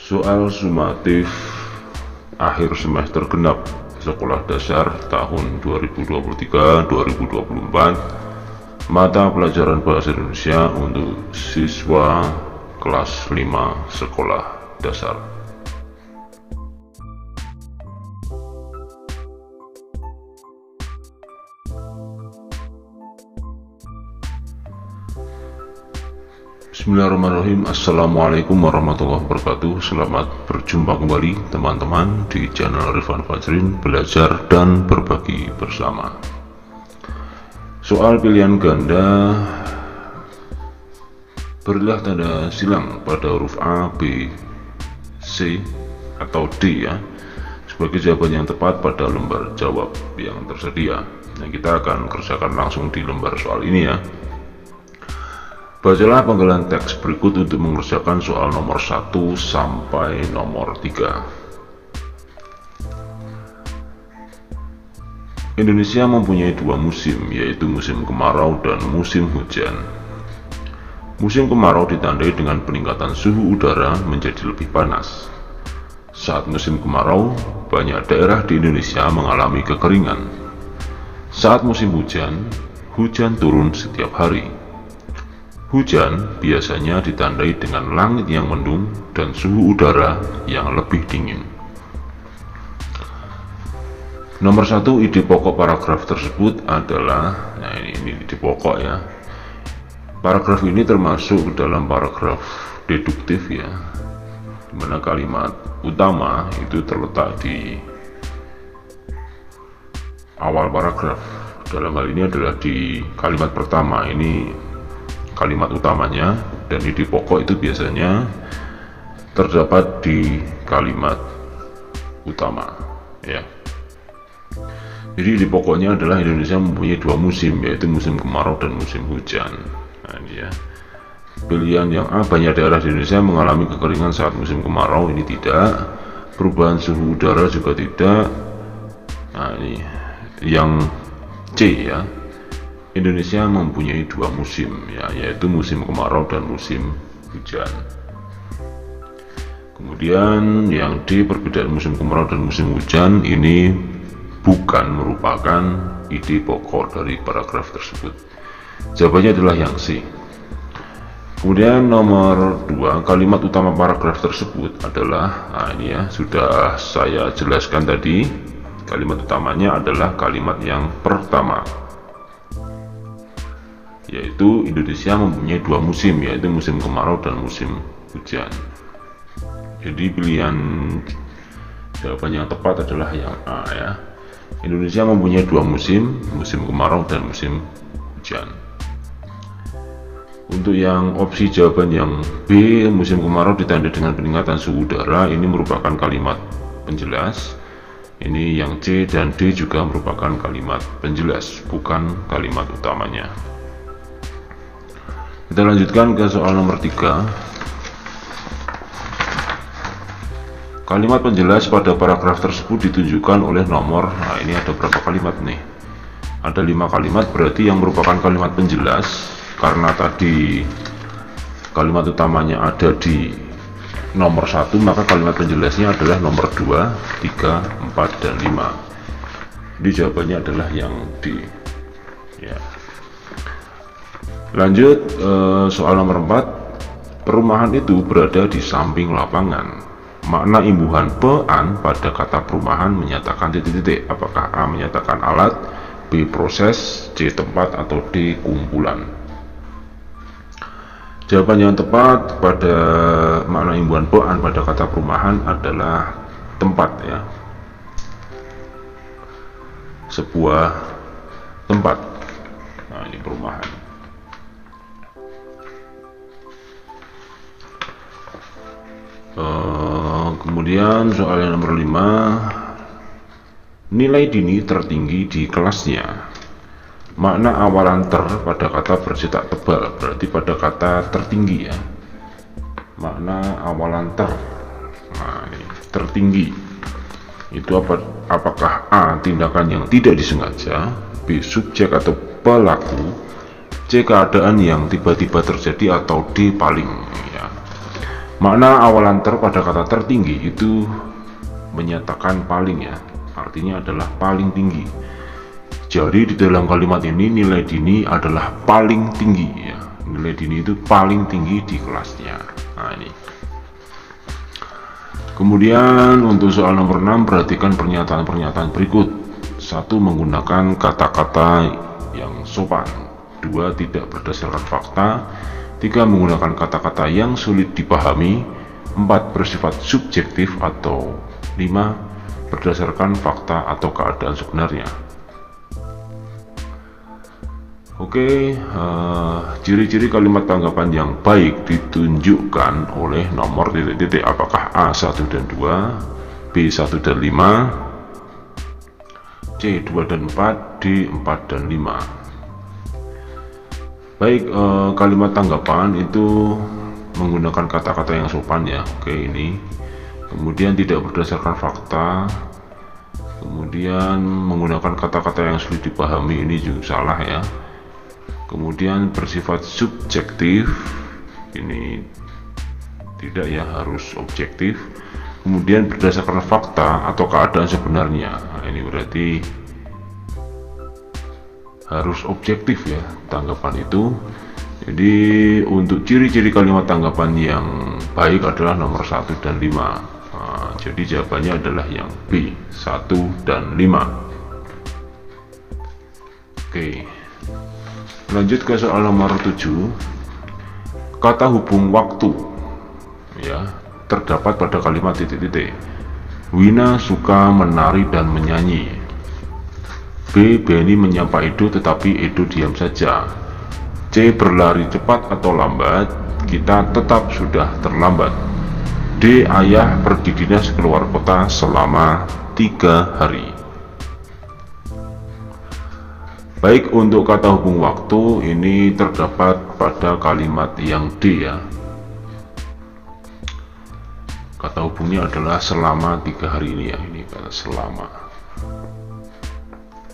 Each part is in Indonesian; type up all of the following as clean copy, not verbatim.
Soal sumatif akhir semester genap sekolah dasar tahun 2023-2024 mata pelajaran bahasa Indonesia untuk siswa kelas 5 sekolah dasar. Bismillahirrahmanirrahim. Assalamualaikum warahmatullahi wabarakatuh. Selamat berjumpa kembali teman-teman di channel Rifan Fajrin, belajar dan berbagi bersama. Soal pilihan ganda, berilah tanda silang pada huruf A, B, C atau D ya sebagai jawaban yang tepat pada lembar jawab yang tersedia. Nah, kita akan kerjakan langsung di lembar soal ini ya. Bacalah penggalan teks berikut untuk mengerjakan soal nomor 1 sampai nomor 3. Indonesia mempunyai dua musim, yaitu musim kemarau dan musim hujan. Musim kemarau ditandai dengan peningkatan suhu udara menjadi lebih panas. Saat musim kemarau, banyak daerah di Indonesia mengalami kekeringan. Saat musim hujan, hujan turun setiap hari. Hujan biasanya ditandai dengan langit yang mendung dan suhu udara yang lebih dingin. Nomor 1, ide pokok paragraf tersebut adalah, nah ini ide pokok ya. Paragraf ini termasuk dalam paragraf deduktif ya, dimana kalimat utama itu terletak di awal paragraf. Dalam hal ini adalah di kalimat pertama, ini kalimat utamanya, dan ide pokok itu biasanya terdapat di kalimat utama ya. Jadi ide pokoknya adalah Indonesia mempunyai dua musim, yaitu musim kemarau dan musim hujan. Nah, ini ya. Pilihan yang A, banyak daerah di Indonesia mengalami kekeringan saat musim kemarau, ini tidak. Perubahan suhu udara juga tidak. Nah, ini yang C ya, Indonesia mempunyai dua musim ya, yaitu musim kemarau dan musim hujan. Kemudian yang D, perbedaan musim kemarau dan musim hujan ini bukan merupakan ide pokok dari paragraf tersebut. Jawabannya adalah yang C. Kemudian nomor 2, kalimat utama paragraf tersebut adalah, nah ini ya sudah saya jelaskan tadi, kalimat utamanya adalah kalimat yang pertama, yaitu Indonesia mempunyai dua musim, yaitu musim kemarau dan musim hujan. Jadi pilihan jawaban yang tepat adalah yang A ya. Indonesia mempunyai dua musim, musim kemarau dan musim hujan. Untuk yang opsi jawaban yang B, musim kemarau ditandai dengan peningkatan suhu udara, ini merupakan kalimat penjelas. Ini yang C dan D juga merupakan kalimat penjelas, bukan kalimat utamanya. Kita lanjutkan ke soal nomor 3. Kalimat penjelas pada paragraf tersebut ditunjukkan oleh nomor, nah ini ada berapa kalimat nih? Ada 5 kalimat, berarti yang merupakan kalimat penjelas, karena tadi kalimat utamanya ada di nomor 1, maka kalimat penjelasnya adalah nomor 2, 3, 4, dan 5. Jadi jawabannya adalah yang D ya. Lanjut soal nomor 4. Perumahan itu berada di samping lapangan. Makna imbuhan pean pada kata perumahan menyatakan titik-titik. Apakah A menyatakan alat, B proses, C tempat, atau D kumpulan? Jawaban yang tepat pada makna imbuhan pean pada kata perumahan adalah tempat ya. Sebuah tempat. Nah, ini perumahan. Kemudian soal yang nomor 5, nilai Dini tertinggi di kelasnya. Makna awalan ter pada kata bercetak tebal, berarti pada kata tertinggi ya. Makna awalan ter, nah ini tertinggi itu apakah A tindakan yang tidak disengaja, B subjek atau pelaku, C keadaan yang tiba-tiba terjadi, atau D paling ya. Makna awalan ter pada kata tertinggi itu menyatakan paling ya, artinya adalah paling tinggi. Jadi di dalam kalimat ini nilai Dini adalah paling tinggi ya. Nilai Dini itu paling tinggi di kelasnya. Nah ini. Kemudian untuk soal nomor 6, perhatikan pernyataan-pernyataan berikut. 1. Menggunakan kata-kata yang sopan. 2. Tidak berdasarkan fakta. 3. Menggunakan kata-kata yang sulit dipahami. 4. Bersifat subjektif. Atau 5. Berdasarkan fakta atau keadaan sebenarnya. Oke, ciri-ciri kalimat tanggapan yang baik ditunjukkan oleh nomor titik-titik, apakah A 1 dan 2, B 1 dan 5, C 2 dan 4, D 4 dan 5. Baik, kalimat tanggapan itu menggunakan kata-kata yang sopan ya. Oke, ini. Kemudian tidak berdasarkan fakta. Kemudian menggunakan kata-kata yang sulit dipahami, ini juga salah ya. Kemudian bersifat subjektif, ini tidak ya, harus objektif. Kemudian berdasarkan fakta atau keadaan sebenarnya, nah, ini berarti harus objektif ya tanggapan itu. Jadi untuk ciri-ciri kalimat tanggapan yang baik adalah nomor 1 dan 5. Nah, jadi jawabannya adalah yang B 1 dan 5. Oke, lanjut ke soal nomor 7. Kata hubung waktu ya terdapat pada kalimat titik-titik. Wina suka menari dan menyanyi. B. Benny menyapa Edo tetapi Edo diam saja. C. Berlari cepat atau lambat, kita tetap sudah terlambat. D. Ayah pergi dinas keluar kota selama 3 hari. Baik, untuk kata hubung waktu ini terdapat pada kalimat yang D ya. Kata hubungnya adalah selama 3 hari ini ya, ini kata selama.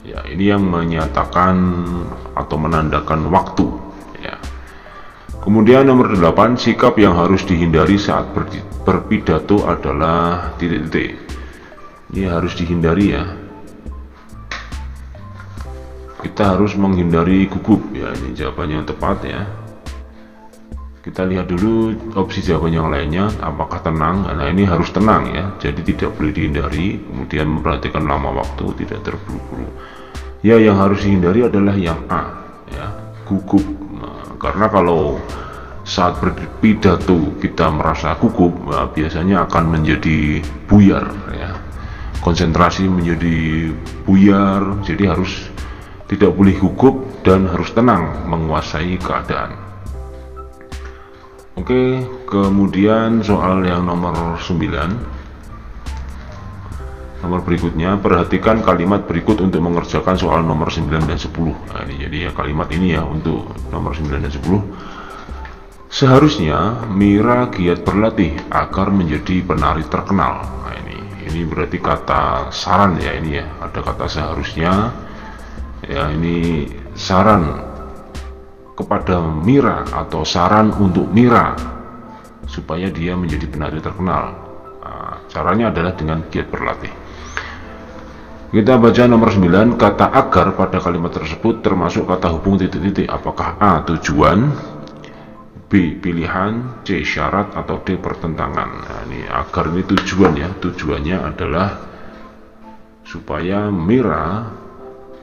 Ya, ini yang menyatakan atau menandakan waktu ya. Kemudian nomor 8, sikap yang harus dihindari saat berpidato adalah titik-titik. Ini harus dihindari ya. Kita harus menghindari gugup ya, ini jawabannya yang tepat ya. Kita lihat dulu opsi jawaban yang lainnya, apakah tenang. Nah ini harus tenang ya, jadi tidak boleh dihindari. Kemudian memperhatikan lama waktu, tidak terburu-buru ya. Yang harus dihindari adalah yang A ya, gugup. Nah, karena kalau saat berpidato kita merasa gugup, nah, biasanya akan menjadi buyar ya, konsentrasi menjadi buyar. Jadi harus tidak boleh gugup dan harus tenang menguasai keadaan. Oke, kemudian soal yang nomor 9. Nomor berikutnya, perhatikan kalimat berikut untuk mengerjakan soal nomor 9 dan 10. Nah, ini jadi ya kalimat ini ya untuk nomor 9 dan 10. Seharusnya Mira giat berlatih agar menjadi penari terkenal. Nah, ini berarti kata saran ya, ini ya, ada kata seharusnya. Ya, ini saran kepada Mira atau saran untuk Mira supaya dia menjadi penari terkenal. Nah, caranya adalah dengan giat berlatih. Kita baca nomor 9, kata agar pada kalimat tersebut termasuk kata hubung titik-titik. Apakah A. tujuan, B. pilihan, C. syarat, atau D. pertentangan. Nah, ini agar ini tujuan ya, tujuannya adalah supaya Mira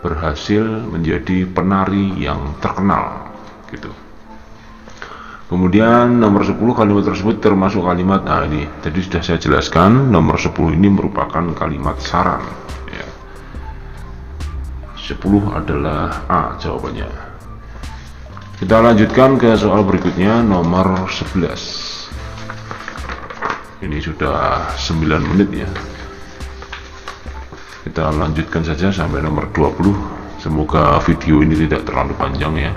berhasil menjadi penari yang terkenal gitu. Kemudian nomor 10, kalimat tersebut termasuk kalimat, nah ini tadi sudah saya jelaskan, nomor 10 ini merupakan kalimat saran ya. 10 adalah A jawabannya. Kita lanjutkan ke soal berikutnya, nomor 11. Ini sudah 9 menit ya. Kita lanjutkan saja sampai nomor 20. Semoga video ini tidak terlalu panjang ya.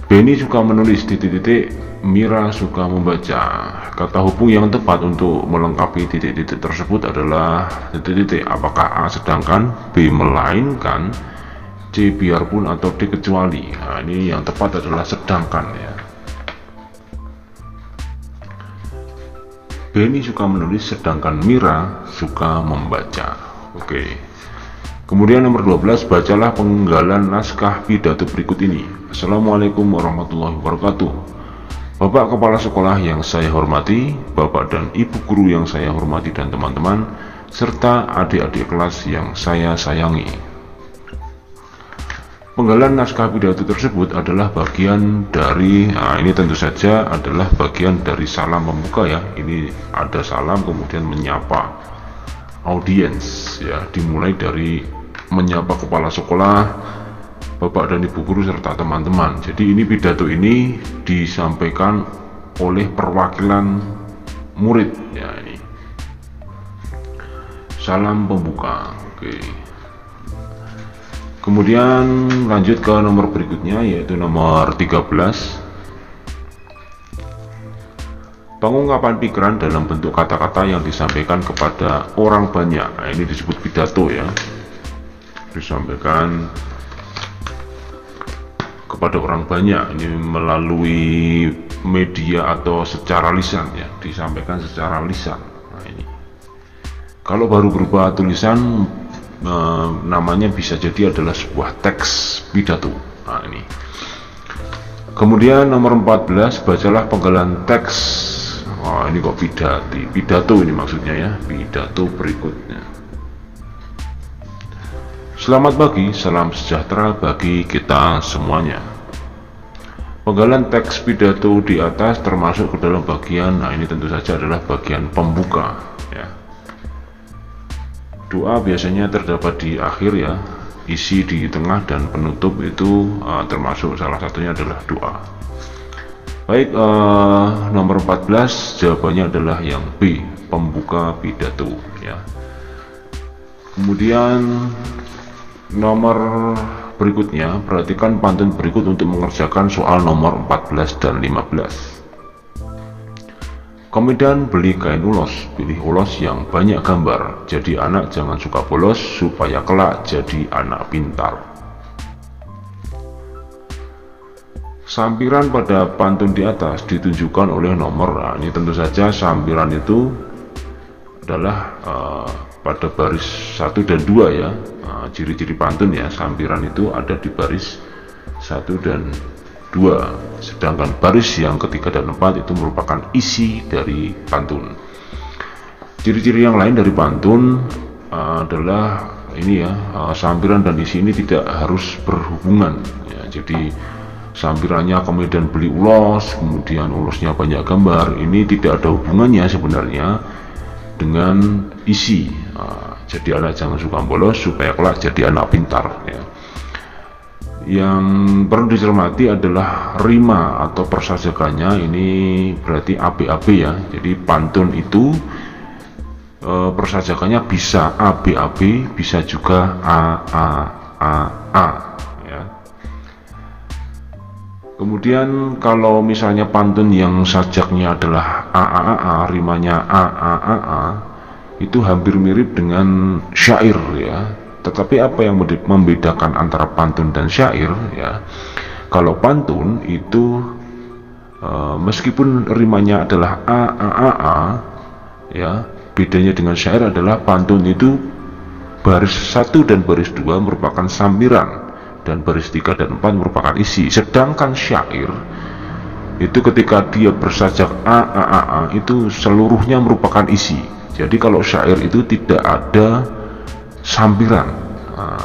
Benny suka menulis titik-titik, Mira suka membaca. Kata hubung yang tepat untuk melengkapi titik-titik tersebut adalah titik-titik. Apakah A sedangkan, B melainkan, C biarpun, atau D kecuali. Nah, ini yang tepat adalah sedangkan ya. Benny suka menulis sedangkan Mira suka membaca. Oke. Kemudian nomor 12, bacalah penggalan naskah pidato berikut ini. Assalamualaikum warahmatullahi wabarakatuh. Bapak Kepala Sekolah yang saya hormati, Bapak dan Ibu Guru yang saya hormati dan teman-teman, serta adik-adik kelas yang saya sayangi. Penggalan naskah pidato tersebut adalah bagian dari, ini tentu saja adalah bagian dari salam pembuka ya. Ini ada salam kemudian menyapa audiens ya, dimulai dari menyapa kepala sekolah, bapak dan ibu guru serta teman-teman. Jadi ini pidato ini disampaikan oleh perwakilan murid ya, ini salam pembuka. Oke. Kemudian lanjut ke nomor berikutnya, yaitu nomor 13. Pengungkapan pikiran dalam bentuk kata-kata yang disampaikan kepada orang banyak. Nah, ini disebut pidato ya, disampaikan kepada orang banyak. Ini melalui media atau secara lisan ya, disampaikan secara lisan. Nah, ini kalau baru berupa tulisan, namanya bisa jadi adalah sebuah teks pidato. Nah, ini. Kemudian nomor 14, bacalah penggalan teks. Wah, ini kok pidato ini maksudnya ya, pidato berikutnya. Selamat pagi, salam sejahtera bagi kita semuanya. Penggalan teks pidato di atas termasuk ke dalam bagian, ini tentu saja adalah bagian pembuka ya. Doa biasanya terdapat di akhir ya, isi di tengah dan penutup itu termasuk salah satunya adalah doa. Baik, nomor 14 jawabannya adalah yang B, pembuka pidato ya. Kemudian nomor berikutnya, perhatikan pantun berikut untuk mengerjakan soal nomor 14 dan 15. Komedan beli kain ulos, pilih ulos yang banyak gambar. Jadi anak jangan suka bolos, supaya kelak jadi anak pintar. Sampiran pada pantun di atas ditunjukkan oleh nomor. Ini tentu saja sampiran itu adalah pada baris 1 dan 2 ya. Ciri-ciri pantun ya, sampiran itu ada di baris 1 dan 2, sedangkan baris yang ketiga dan 4 itu merupakan isi dari pantun. Ciri-ciri yang lain dari pantun adalah ini ya, sampiran dan isi ini tidak harus berhubungan ya. Jadi sampirannya kemudian beli ulos, kemudian ulosnya banyak gambar, ini tidak ada hubungannya sebenarnya dengan isi. Jadi anak jangan suka bolos, supaya kelak jadi anak pintar ya. Yang perlu dicermati adalah rima atau persajakannya, ini berarti AB-AB ya. Jadi pantun itu persajakannya bisa AB-AB, bisa juga A ya. Kemudian kalau misalnya pantun yang sajaknya adalah A, rimanya A, itu hampir mirip dengan syair ya. Tetapi apa yang membedakan antara pantun dan syair ya? Kalau pantun itu meskipun rimanya adalah A ya, bedanya dengan syair adalah pantun itu baris 1 dan baris 2 merupakan sampiran dan baris 3 dan 4 merupakan isi. Sedangkan syair itu ketika dia bersajak A itu seluruhnya merupakan isi. Jadi kalau syair itu tidak ada sampiran,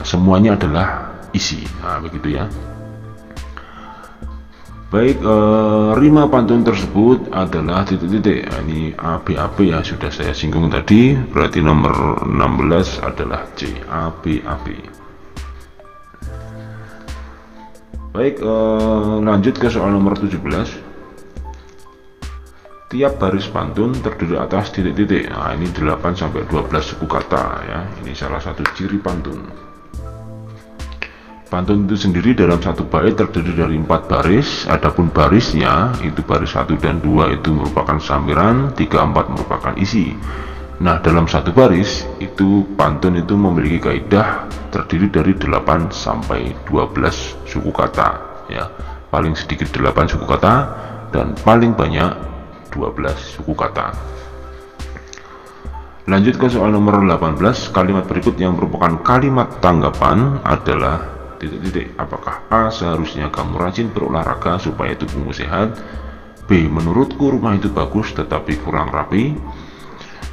semuanya adalah isi. Begitu ya. Baik, rima pantun tersebut adalah titik-titik. Ini AB ya, sudah saya singgung tadi. Berarti nomor 16 adalah C, AB. Baik, lanjut ke soal nomor 17. Tiap baris pantun terdiri atas titik-titik. Ini 8 sampai 12 suku kata ya. Ini salah satu ciri pantun. Pantun itu sendiri dalam satu bait terdiri dari 4 baris. Adapun barisnya itu baris 1 dan 2 itu merupakan sampiran, 3, 4 merupakan isi. Nah, dalam satu baris itu pantun itu memiliki kaidah terdiri dari 8 sampai 12 suku kata ya. Paling sedikit 8 suku kata dan paling banyak 12 suku kata. Lanjut ke soal nomor 18. Kalimat berikut yang merupakan kalimat tanggapan adalah titik-titik. Apakah A. Seharusnya kamu rajin berolahraga supaya tubuhmu sehat. B. Menurutku rumah itu bagus tetapi kurang rapi.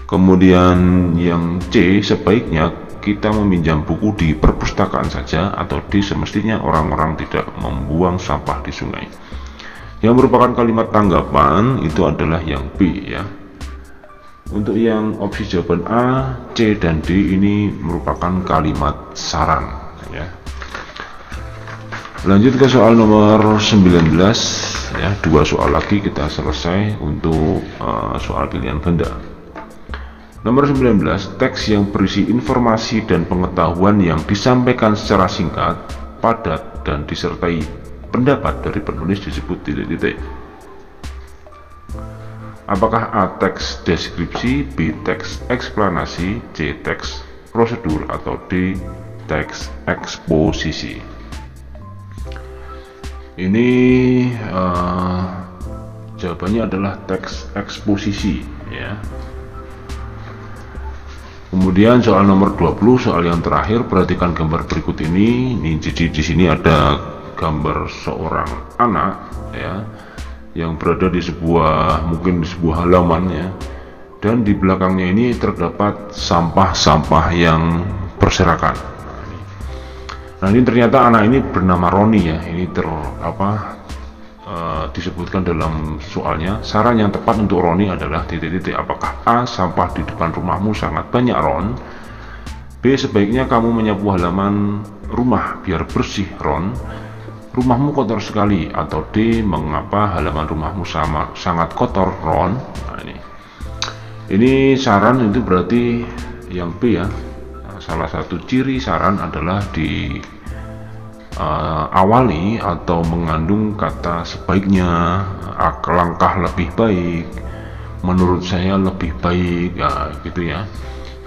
Kemudian yang C. Sebaiknya kita meminjam buku di perpustakaan saja. Atau D. Semestinya orang-orang tidak membuang sampah di sungai. Yang merupakan kalimat tanggapan itu adalah yang B ya. Untuk yang opsi jawaban A, C, dan D ini merupakan kalimat saran ya. Lanjut ke soal nomor 19 ya, 2 soal lagi kita selesai untuk soal pilihan ganda. Nomor 19, teks yang berisi informasi dan pengetahuan yang disampaikan secara singkat, padat, dan disertai pendapat dari penulis disebut titik-titik. Apakah A. Teks deskripsi, B. Teks eksplanasi, C. Teks prosedur, atau D. Teks eksposisi? Ini jawabannya adalah teks eksposisi ya. Kemudian soal nomor 20, soal yang terakhir, perhatikan gambar berikut ini. Jadi di sini ada gambar seorang anak ya, yang berada di mungkin di sebuah halaman ya, dan di belakangnya ini terdapat sampah-sampah yang berserakan. Nah ini ternyata anak ini bernama Roni ya. Ini disebutkan dalam soalnya. Saran yang tepat untuk Roni adalah titik-titik. Apakah A. Sampah di depan rumahmu sangat banyak, Ron. B. Sebaiknya kamu menyapu halaman rumah biar bersih, Ron. Rumahmu kotor sekali. Atau D. Mengapa halaman rumahmu sangat kotor, Ron? Nah, ini saran itu berarti yang B ya. Salah satu ciri saran adalah awali atau mengandung kata sebaiknya, langkah lebih baik, menurut saya lebih baik ya, gitu ya.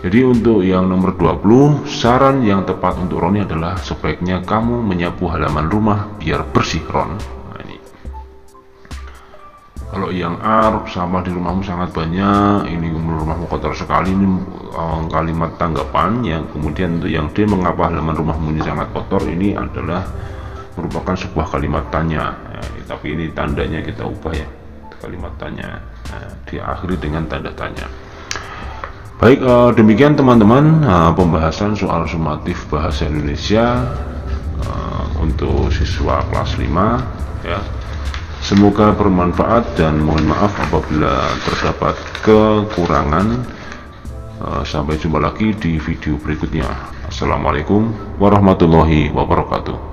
Jadi untuk yang nomor 20, saran yang tepat untuk Roni adalah sebaiknya kamu menyapu halaman rumah biar bersih, Ron. Nah, ini. Kalau yang A, sampah di rumahmu sangat banyak, ini rumahmu kotor sekali, ini kalimat tanggapan. Yang kemudian untuk yang D, mengapa halaman rumahmu ini sangat kotor, ini adalah merupakan sebuah kalimat tanya ya, tapi ini tandanya kita ubah ya, kalimat tanya. Nah, diakhiri dengan tanda tanya. Baik, demikian teman-teman pembahasan soal sumatif bahasa Indonesia untuk siswa kelas 5 ya. Semoga bermanfaat dan mohon maaf apabila terdapat kekurangan. Sampai jumpa lagi di video berikutnya. Assalamualaikum warahmatullahi wabarakatuh.